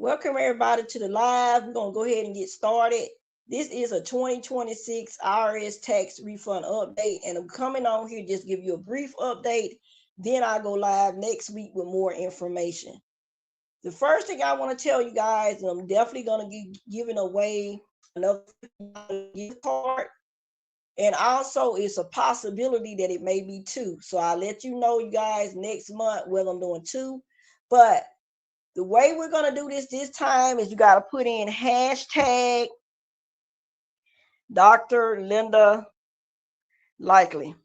Welcome everybody to the live. We're gonna go ahead and get started. This is a 2026 IRS tax refund update, and I'm coming on here just give you a brief update. Then I'll go live next week with more information. The first thing I want to tell you guys, I'm definitely gonna be giving away another gift card, and also it's a possibility that it may be two. So I'll let you know, you guys, next month whether I'm doing two. But the way we're going to do this time is you got to put in hashtag Dr. Linda Likely,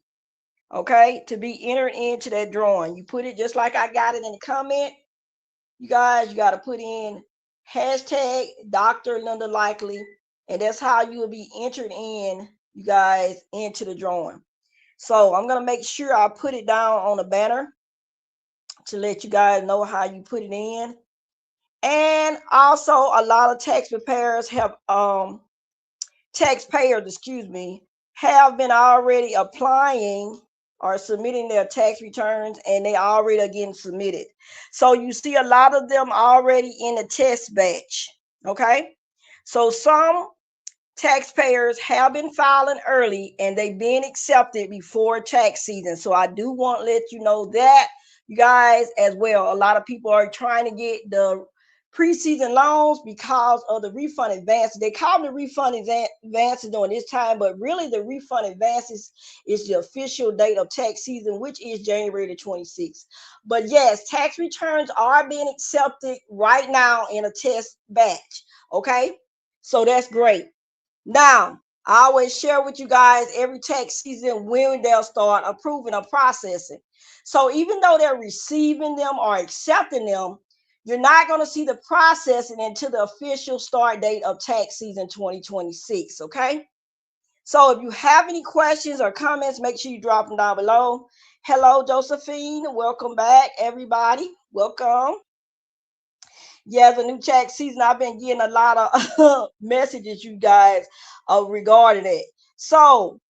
okay, to be entered into that drawing. You put it just like I got it in the comment. You guys, you got to put in hashtag Dr. Linda Likely, and that's how you will be entered in, you guys, into the drawing. So I'm going to make sure I put it down on the banner to let you guys know how you put it in. And also a lot of tax preparers have taxpayers, excuse me, have been already applying or submitting their tax returns, and they already are getting submitted. So you see a lot of them already in the test batch. Okay. So some taxpayers have been filing early and they've been accepted before tax season. So I do want to let you know that, you guys, as well. A lot of people are trying to get the pre-season loans because of the refund advances. They call them the refund advances during this time, but really the refund advances is the official date of tax season, which is January the 26th. But yes, tax returns are being accepted right now in a test batch. Okay, so that's great. Now, I always share with you guys every tax season when they'll start approving or processing. So even though they're receiving them or accepting them, you're not going to see the processing until the official start date of tax season 2026. Okay. So if you have any questions or comments, make sure you drop them down below. Hello, Josephine. Welcome back, everybody. Welcome. Yeah, the new tax season. I've been getting a lot of messages, you guys, regarding it. So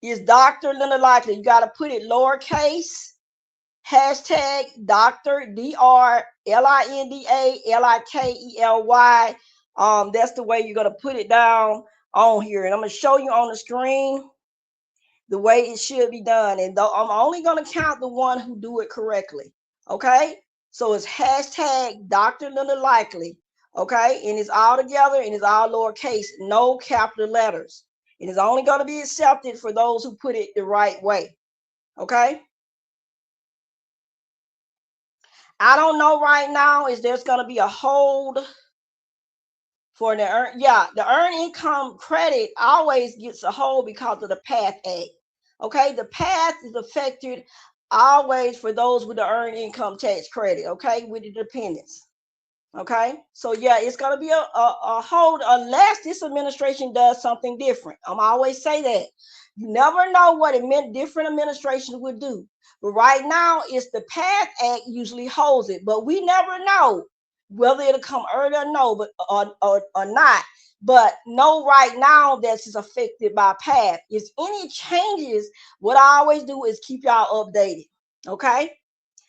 is Dr. Linda Likely? You got to put it lowercase, hashtag Dr. DrLindaLiKely. That's the way you're gonna put it down on here, and I'm gonna show you on the screen the way it should be done. And though I'm only gonna count the one who do it correctly. Okay, so it's hashtag Dr. Linda Likely. Okay, and it's all together and it's all lowercase, no capital letters. It is only going to be accepted for those who put it the right way. Okay. I don't know right now is there's going to be a hold for the the earned income credit always gets a hold because of the PATH Act. Okay, the PATH is affected always for those with the earned income tax credit. Okay, with the dependents. Okay, so yeah, it's going to be a hold unless this administration does something different. I'm always say that. You never know what different administrations would do. But right now, it's the PATH Act usually holds it, but we never know whether it'll come early or no, but or not. But no, right now that's affected by PATH. If any changes, what I always do is keep y'all updated. Okay.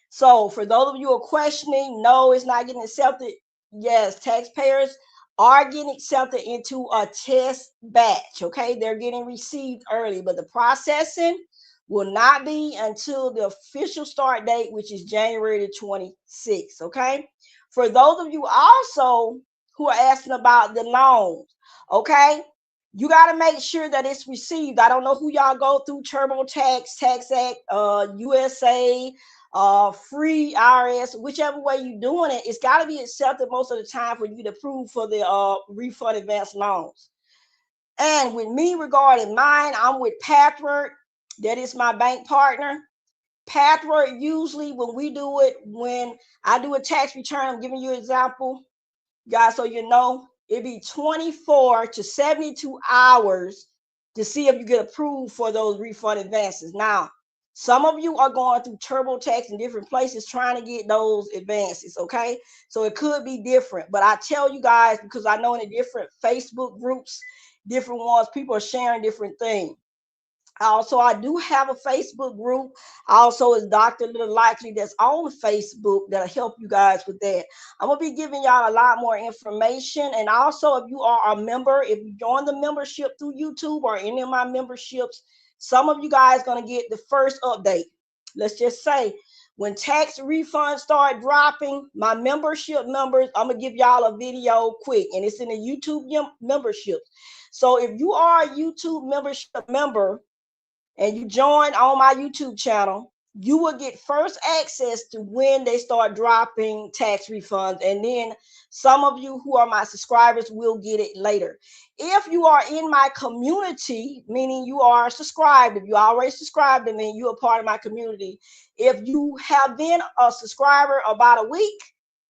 So for those of you who are questioning, no, it's not getting accepted. Yes, taxpayers are getting accepted into a test batch. Okay, they're getting received early, but the processing will not be until the official start date, which is January the 26th. Okay, for those of you also who are asking about the loans, okay, you got to make sure that it's received. I don't know who y'all go through, TurboTax, Tax Act, USA, free IRS, whichever way you're doing it, it's got to be accepted most of the time for you to approve for the refund advance loans. And with me regarding mine, I'm with Pathward. That is my bank partner. Pathward, usually when we do it, when I do a tax return, I'm giving you an example, guys, so you know, it'd be 24 to 72 hours to see if you get approved for those refund advances. Now, some of you are going through TurboTax in different places trying to get those advances, okay? So it could be different, but I tell you guys, because I know in the different Facebook groups, different ones, people are sharing different things. Also, I do have a Facebook group. Also, is Dr. Little Likely that's on Facebook that'll help you guys with that. I'm gonna be giving y'all a lot more information. And also, if you are a member, if you join the membership through YouTube or any of my memberships, some of you guys gonna get the first update. Let's just say when tax refunds start dropping, my membership members, I'm gonna give y'all a video quick, and it's in the YouTube membership. So if you are a YouTube membership member and you join on my YouTube channel, you will get first access to when they start dropping tax refunds. And then some of you who are my subscribers will get it later. If you are in my community, meaning you are subscribed, if you already subscribed to me, you are part of my community. If you have been a subscriber about a week,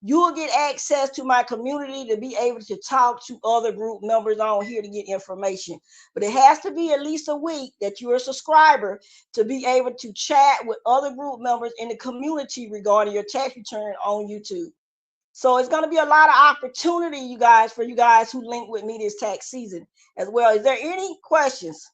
you will get access to my community to be able to talk to other group members on here to get information. But it has to be at least a week that you're a subscriber to be able to chat with other group members in the community regarding your tax return on YouTube. So it's going to be a lot of opportunity, you guys, for you guys who link with me this tax season as well. Is there any questions?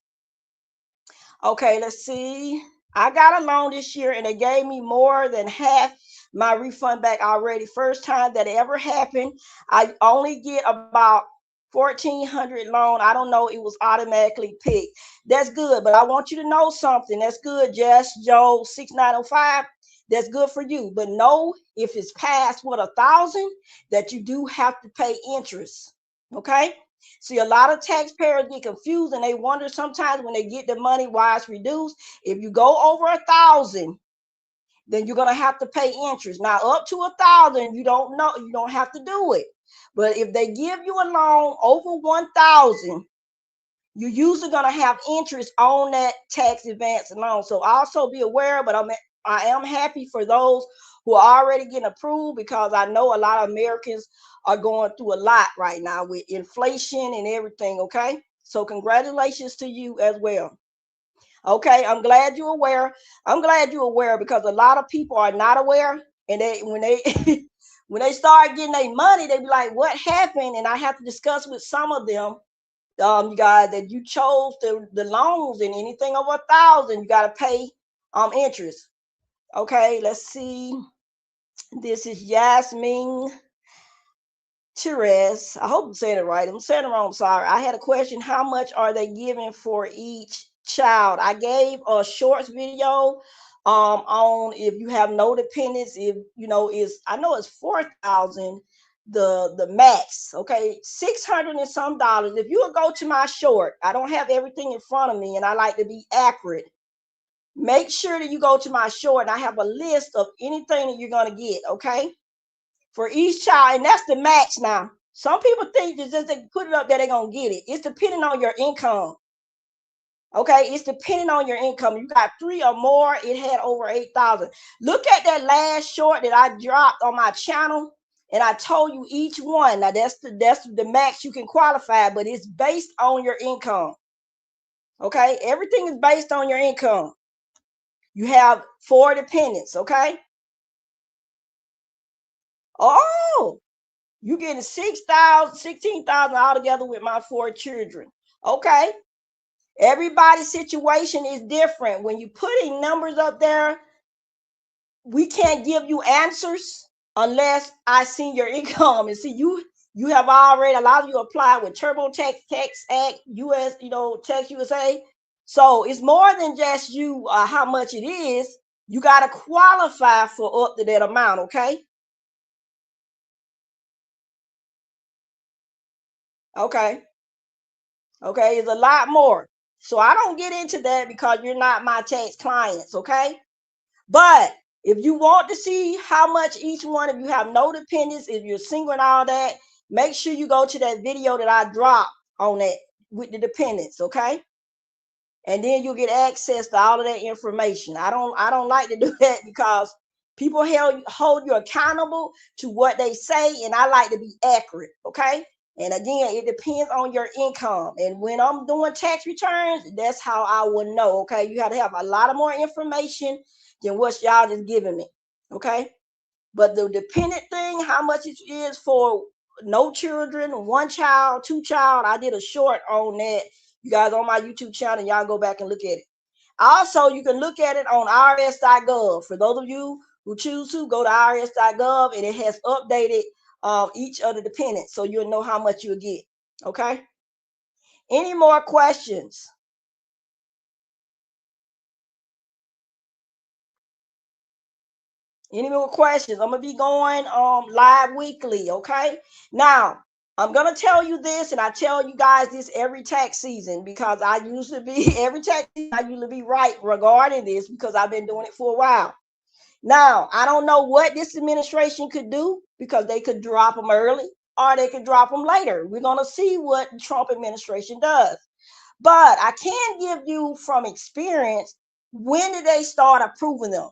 Okay, let's see. I got a loan this year and they gave me more than half my refund back already. First time that it ever happened. I only get about 1,400 loan. I don't know. It was automatically picked. That's good. But I want you to know something. That's good, Jess Joe 6905. That's good for you. But know if it's past 1,000 that you do have to pay interest. Okay. See, a lot of taxpayers get confused and they wonder sometimes when they get the money why it's reduced. If you go over 1,000, then you're gonna have to pay interest. Now, up to 1,000, you don't know, you don't have to do it. But if they give you a loan over 1,000, you're usually gonna have interest on that tax advance loan. So also be aware. But I am happy for those who are already getting approved, because I know a lot of Americans are going through a lot right now with inflation and everything. Okay, so congratulations to you as well. Okay, I'm glad you're aware. I'm glad you're aware, because a lot of people are not aware, and they when they when they start getting their money, they be like, "What happened?" And I have to discuss with some of them, you guys, that you chose the loans, and anything over 1,000, you got to pay interest. Okay, let's see. This is Yasmin Therese. I hope I'm saying it right. I'm saying it wrong. I'm sorry. I had a question. How much are they giving for each child? I gave a shorts video on if you have no dependents, if you know is I know it's 4,000 the max. Okay, 600 and some dollars. If you will go to my short, I don't have everything in front of me and I like to be accurate. Make sure that you go to my short and I have a list of anything that you're going to get. Okay, for each child, and that's the max. Now, some people think that just they put it up there, they're gonna get it. It's depending on your income. Okay, it's depending on your income. You got 3 or more, it had over 8,000. Look at that last short that I dropped on my channel, and I told you each one. Now that's the max you can qualify, but it's based on your income. Okay, everything is based on your income. You have 4 dependents. Okay. Oh, you getting 6,000, 16,000 altogether with my 4 children. Okay. Everybody's situation is different. When you putting numbers up there, we can't give you answers unless I see your income. And see, you have already, a lot of you applied with TurboTax, Tax Act, US, Tax USA. So it's more than just you how much it is. You got to qualify for up to that amount. Okay. Okay. Okay, it's a lot more. So I don't get into that because you're not my tax clients, okay? But if you want to see how much each one, if you have no dependents, if you're single and all that, make sure you go to that video that I dropped on that with the dependents, okay? And then you'll get access to all of that information. I don't like to do that because people hold you accountable to what they say, and I like to be accurate, okay? And again, it depends on your income. And when I'm doing tax returns, that's how I will know. Okay, you have to have a lot of more information than what y'all just giving me. Okay, but the dependent thing, how much it is for no children, 1 child, 2 child, I did a short on that. You guys on my YouTube channel, y'all go back and look at it. Also, you can look at it on irs.gov. For those of you who choose to go to irs.gov, and it has updated each of the dependents, so you'll know how much you'll get. Okay. Any more questions? Any more questions? I'm gonna be going live weekly. Okay. Now I'm gonna tell you this, and I tell you guys this every tax season, because I usually be every tax season I usually be right regarding this, because I've been doing it for a while. Now, I don't know what this administration could do, because they could drop them early or they could drop them later. We're going to see what the Trump administration does. But I can give you from experience, when did they start approving them?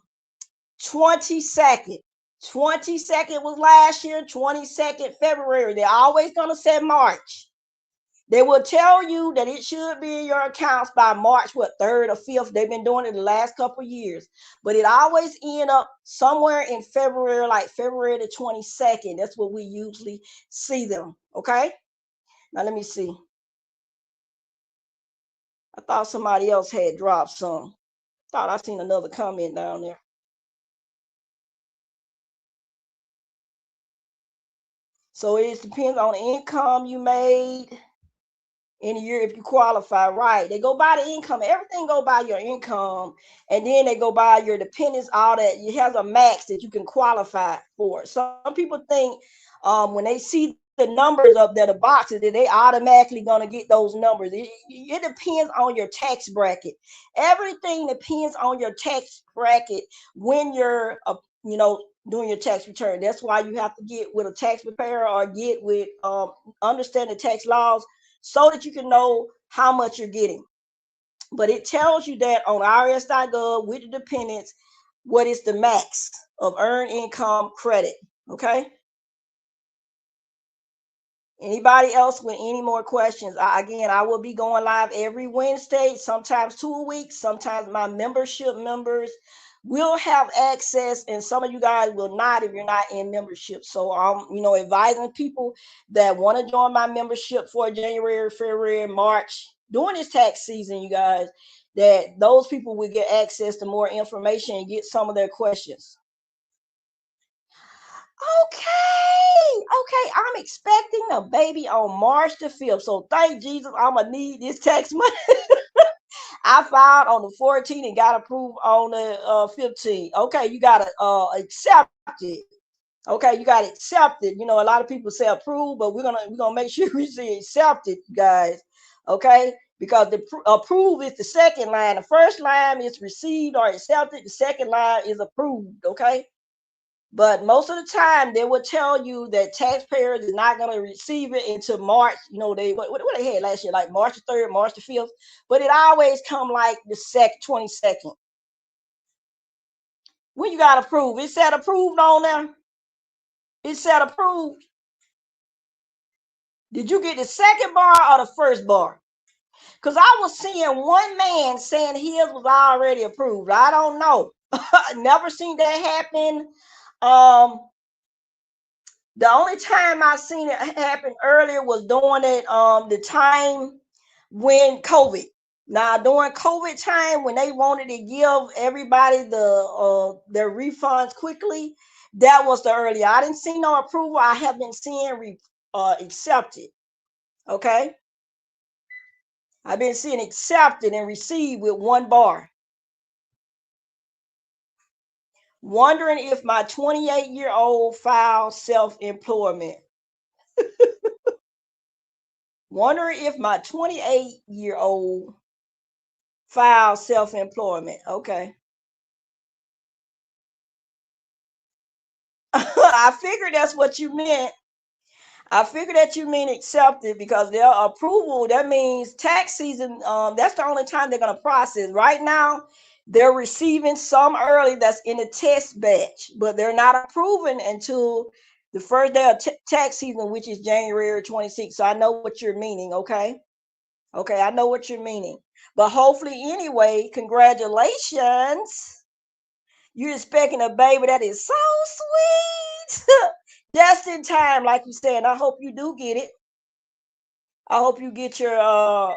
22nd. 22nd was last year, 22nd February. They're always going to say March. They will tell you that it should be in your accounts by March, what, 3rd or 5th. They've been doing it the last couple of years. But it always end up somewhere in February, like February the 22nd. That's what we usually see them. Okay. Now let me see. I thought somebody else had dropped some. Thought I seen another comment down there. So it depends on the income you made in a year if you qualify. Right, they go by the income. Everything go by your income, and then they go by your dependents. All that, it has a max that you can qualify for. Some people think when they see the numbers up there, the boxes, that they automatically going to get those numbers. It depends on your tax bracket. Everything depends on your tax bracket when you're doing your tax return. That's why you have to get with a tax preparer, or get with understand the tax laws, so that you can know how much you're getting. But it tells you that on irs.gov with the dependents, what is the max of earned income credit. Okay. Anybody else with any more questions? Again, I will be going live every Wednesday, sometimes 2 a week. Sometimes my membership members will have access, and some of you guys will not if you're not in membership. So I'm, advising people that want to join my membership for January, February, March, during this tax season, you guys, that those people will get access to more information and get some of their questions. Okay, I'm expecting a baby on March the 5th. So thank Jesus, I'm gonna need this tax money. I filed on the 14th and got approved on the 15th. Okay, you gotta accept it. Okay, you gotta accept it. A lot of people say approved, but we're gonna make sure we say accepted, guys. Okay, because the approved is the second line. The first line is received or accepted. The second line is approved. Okay. But most of the time, they will tell you that taxpayers is not going to receive it until March. They what they had last year, like March the 3rd, March the 5th. But it always come like the 22nd. When you got approved, it said approved on there. It said approved. Did you get the second bar or the first bar? Because I was seeing one man saying his was already approved. I don't know. Never seen that happen. The only time I seen it happen earlier was during the time when COVID. Now during COVID time, when they wanted to give everybody their refunds quickly, that was the earlier. I didn't see no approval. I have been seeing accepted. Okay, I've been seeing accepted and received with one bar. Wondering if my 28-year-old filed self-employment. Wondering if my 28-year-old filed self-employment. Okay. I figured that's what you meant. I figured that you mean accepted, because their approval, that means tax season. That's the only time they're going to process. Right now, they're receiving some early that's in the test batch, but they're not approving until the first day of tax season, which is January 26th. So I know what you're meaning. Okay. Okay, I know what you're meaning. But hopefully, anyway, congratulations. You're expecting a baby. That is so sweet. Just in time, like you said. I hope you do get it. I hope you get your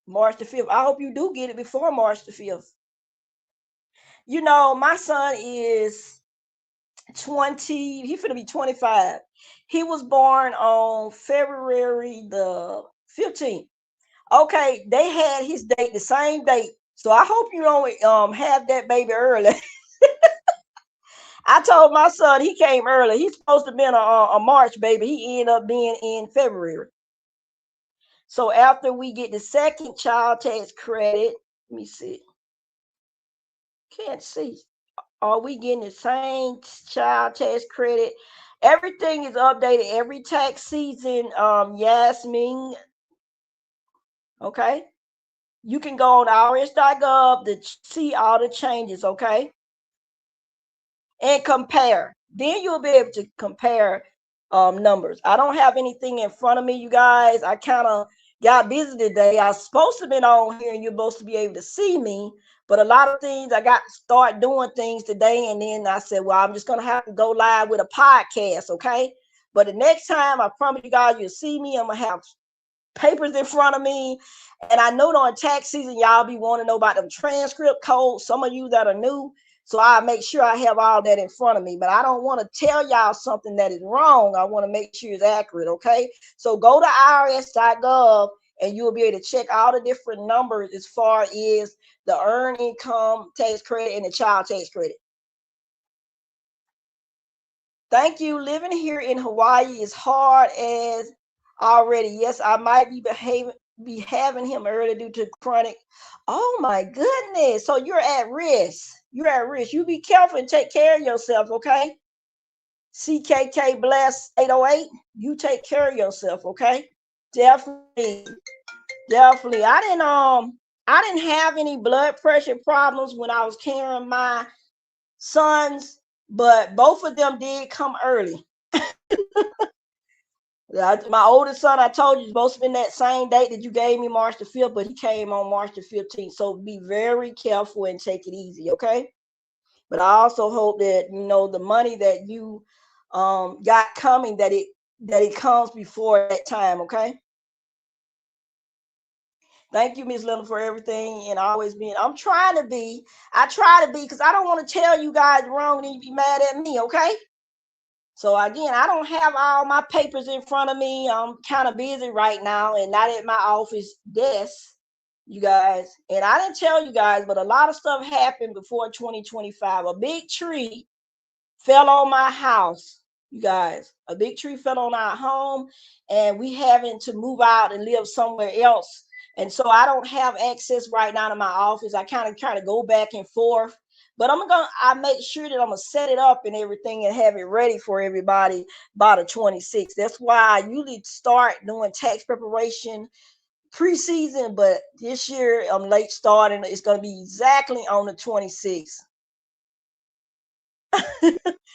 March the 5th. I hope you do get it before March the 5th. You know, my son is 20, he finna be 25. He was born on February the 15th. Okay, they had his date the same date. So I hope you don't have that baby early. I told my son he came early. He's supposed to be a March baby. He ended up being in February. So after we get the second child tax credit, let me see. Can't see. Are we getting the same child tax credit? Everything is updated every tax season. Yasmin. Okay. You can go on irs.gov to see all the changes, okay? And compare. Then you'll be able to compare numbers. I don't have anything in front of me, you guys. I kind of got busy today. I was supposed to have been on here and you're supposed to be able to see me, but a lot of things I got to start doing things today. And then I said, well, I'm just going to have to go live with a podcast, okay? But the next time, I promise you guys, you'll see me. I'm going to have papers in front of me. And I know during tax season, y'all be wanting to know about them transcript codes. Some of you that are new. So I make sure I have all that in front of me. But I don't want to tell y'all something that is wrong. I want to make sure it's accurate, okay? So go to irs.gov and you'll be able to check all the different numbers as far as the earned income tax credit and the child tax credit. Thank you. Living here in Hawaii is hard as already. Yes, I might be having him early due to chronic. Oh my goodness. So you're at risk. You're at risk. You be careful and take care of yourself, okay? CKK Bless 808. You take care of yourself, okay? Definitely. Definitely. I didn't have any blood pressure problems when I was carrying my sons, but both of them did come early. My oldest son, I told you, is supposed to be that same date that you gave me, March the 5th, but he came on March the 15th. So be very careful and take it easy, okay? But I also hope that, you know, the money that you got coming, that it comes before that time, okay? Thank you, Miss Linda, for everything and always being. I try to be, because I don't want to tell you guys wrong and you be mad at me, okay? So again, I don't have all my papers in front of me. I'm kind of busy right now and not at my office desk, you guys. And I didn't tell you guys, but a lot of stuff happened before 2025. A big tree fell on my house, you guys. A big tree fell on our home and we having to move out and live somewhere else. And so I don't have access right now to my office. I kind of go back and forth. But I make sure that I'm gonna set it up and everything and have it ready for everybody by the 26th. That's why I usually start doing tax preparation preseason, but this year I'm late starting. It's gonna be exactly on the 26th.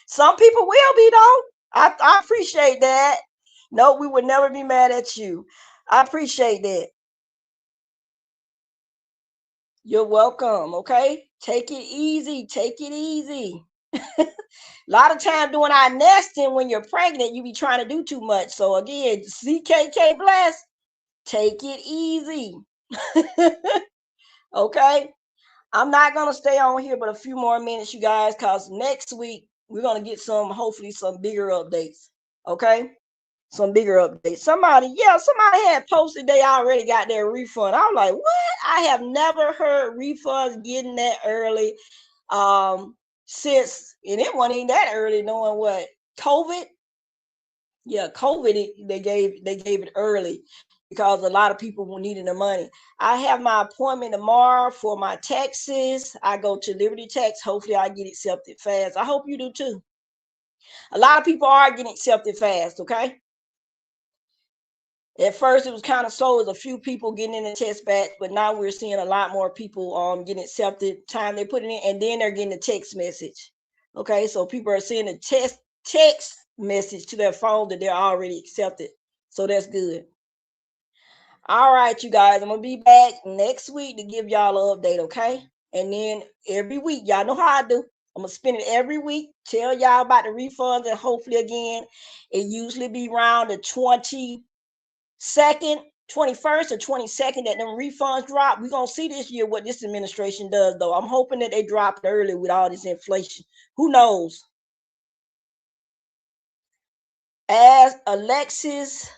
Some people will be though. I appreciate that. No, we would never be mad at you. I appreciate that. You're welcome. Okay. Take it easy. Take it easy. A lot of time doing our nesting when you're pregnant, you be trying to do too much. So again, CKK Bless, take it easy. Okay. I'm not gonna stay on here but a few more minutes, you guys, because next week we're gonna get hopefully some bigger updates. Okay. Some bigger updates. Somebody had posted they already got their refund. I'm like, what? I have never heard refunds getting that early. Since, and it wasn't even that early, knowing what COVID. Yeah, COVID. They gave it early because a lot of people were needing the money. I have my appointment tomorrow for my taxes. I go to Liberty Tax. Hopefully, I get accepted fast. I hope you do too. A lot of people are getting accepted fast. Okay. At first, it was kind of slow. There's a few people getting in the test batch, but now we're seeing a lot more people getting accepted. Time they put it in, and then they're getting a text message. Okay, so people are seeing a text message to their phone that they're already accepted. So that's good. All right, you guys, I'm gonna be back next week to give y'all an update. Okay, and then every week, y'all know how I do. I'm gonna spend it every week. Tell y'all about the refunds, and hopefully, again, it usually be around the 22nd, 21st or 22nd that them refunds drop. We're going to see this year what this administration does, though. I'm hoping that they drop it early with all this inflation. Who knows? As Alexis,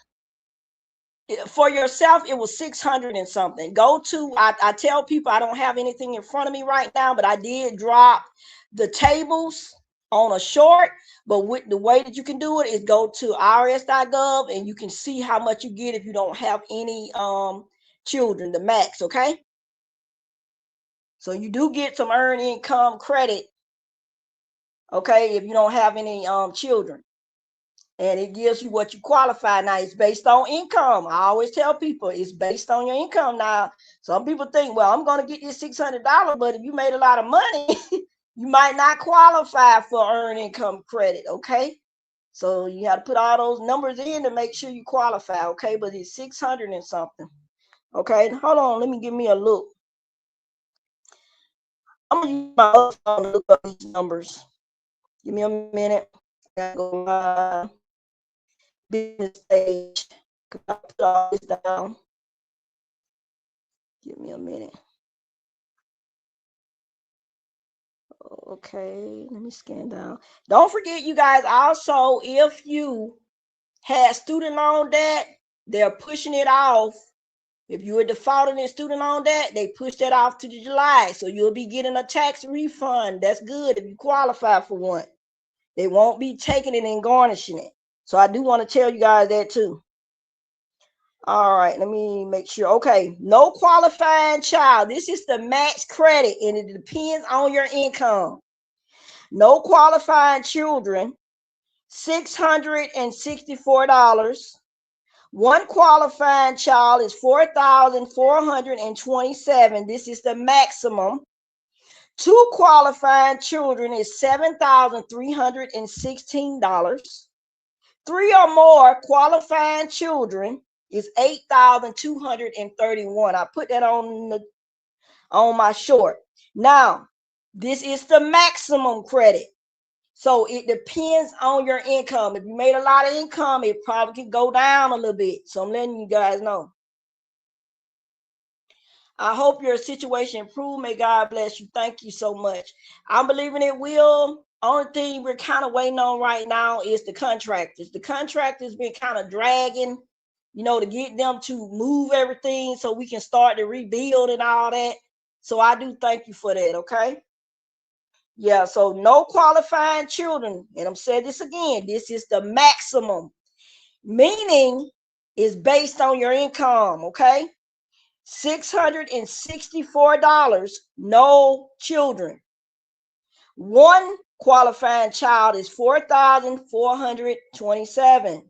for yourself, it was 600 and something. Go to, I tell people I don't have anything in front of me right now, but I did drop the tables on a short. But with the way that you can do it is go to irs.gov and you can see how much you get if you don't have any children, the max. Okay, so you do get some earned income credit, okay, if you don't have any children. And it gives you what you qualify. Now it's based on income. I always tell people it's based on your income. Now some people think, well, I'm going to get this $600, but if you made a lot of money, you might not qualify for earned income credit. Okay, so you have to put all those numbers in to make sure you qualify. Okay, but it's 600 and something. Okay, hold on, let me give me a look. I'm gonna use my other phone to look up these numbers. Give me a minute. I gotta go to my business page. I put all this down. Give me a minute. Okay, let me scan down. Don't forget, you guys, also, if you had student loan debt, they're pushing it off. If you were defaulting in student loan debt, they push that off to July. So you'll be getting a tax refund. That's good if you qualify for one. They won't be taking it and garnishing it. So I do want to tell you guys that too. All right, let me make sure. Okay, no qualifying child. This is the max credit, and it depends on your income. No qualifying children, $664. One qualifying child is $4,427. This is the maximum. Two qualifying children is $7,316. Three or more qualifying children is $8,231. I put that on my short. Now, this is the maximum credit. So it depends on your income. If you made a lot of income, it probably could go down a little bit. So I'm letting you guys know. I hope your situation improves. May God bless you. Thank you so much. I'm believing it will. Only thing we're kind of waiting on right now is the contractors. The contractors been kind of dragging, to get them to move everything so we can start to rebuild and all that. So I do thank you for that, okay? Yeah, so no qualifying children. And I'm saying this again, this is the maximum, meaning it's based on your income, okay? $664, no children. One qualifying child is $4,427.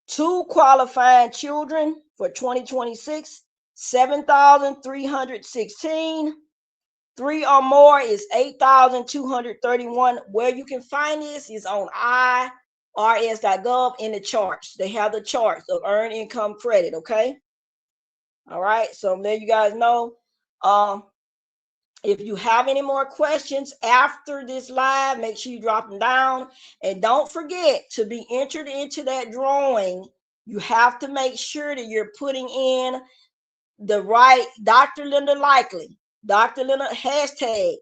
Two qualifying children for 2026, $7,316. Three or more is $8,231. Where you can find this is on irs.gov in the charts. They have the charts of earned income credit, okay? All right, so there you guys know. If you have any more questions after this live, make sure you drop them down. And don't forget to be entered into that drawing. You have to make sure that you're putting in the right Dr. Linda Likely. Dr. Linda, hashtag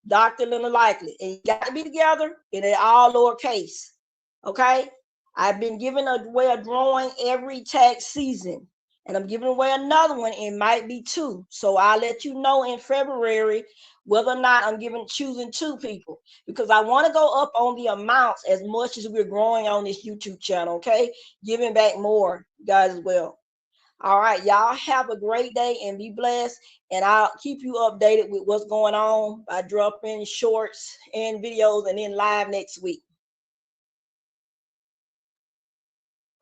Dr. Linda Likely. And you got to be together, and they're all lowercase. Okay? I've been giving away a drawing every tax season. And I'm giving away another one. It might be two. So I'll let you know in February whether or not I'm choosing two people, because I want to go up on the amounts as much as we're growing on this YouTube channel. Okay? Giving back more, guys, as well. All right, y'all have a great day and be blessed. And I'll keep you updated with what's going on by dropping shorts and videos and then live next week.